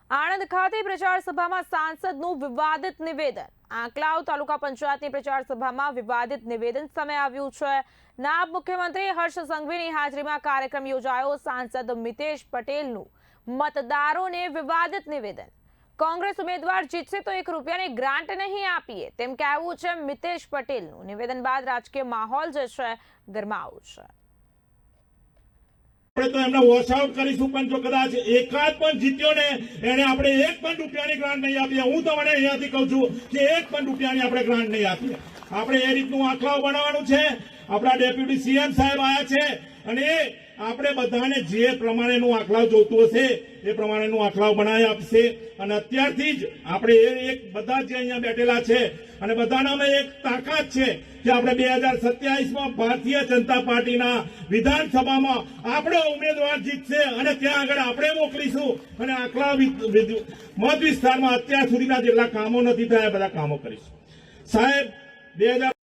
આણંદ ખાતે પ્રચાર સભામાં સાંસદનું વિવાદિત નિવેદન। આંકલાવ તાલુકા પંચાયતની પ્રચાર સભામાં વિવાદિત નિવેદન સામે આવ્યું છે। નાયબ મુખ્યમંત્રી હર્ષ સંઘવીની હાજરીમાં કાર્યક્રમ યોજાયો। સાંસદ મિતેશ પટેલનું મતદારોને વિવાદિત નિવેદન। કોંગ્રેસ ઉમેદવાર જીતશે તો ₹1ની ગ્રાન્ટ નહીં આપીએ તેમ કહેવું છે મિતેશ પટેલનું। નિવેદન બાદ રાજકીય માહોલ જે છે ગરમાયો છે। तो एमने वॉश आउट करीशुं पण जो कदाच एकाद पण जीत्यो ने एने आपणे ₹1 ग्रांट नहीं आपी। हूँ तमने अहींयाथी कहूं छुं के ₹1 आपणे ग्रांट नहीं आपी। आपणे ए रीतनुं आंकड़ाओ बनाववानुं छे। आपणा डेप्यूटी सीएम साहेब आया छे अने આપણે બધાને જે પ્રમાણેનું આંકડાઓ જોતું હશે એ પ્રમાણેનું આંકડાઓ બનાવી આપશે। અને અત્યારથી જ આપણે એક બધા જે અહીંયા બેઠેલા છે અને બધાનામાં એક તાકાત છે કે આપણે 2027માં ભારતીય જનતા પાર્ટીના વિધાનસભામાં આપણો ઉમેદવાર જીતશે અને ત્યાં આગળ આપણે મોકલીશું અને આંકડા મત વિસ્તારમાં અત્યાર સુધીના જેટલા કામો નથી થયા બધા કામો કરીશું। સાહેબ 2000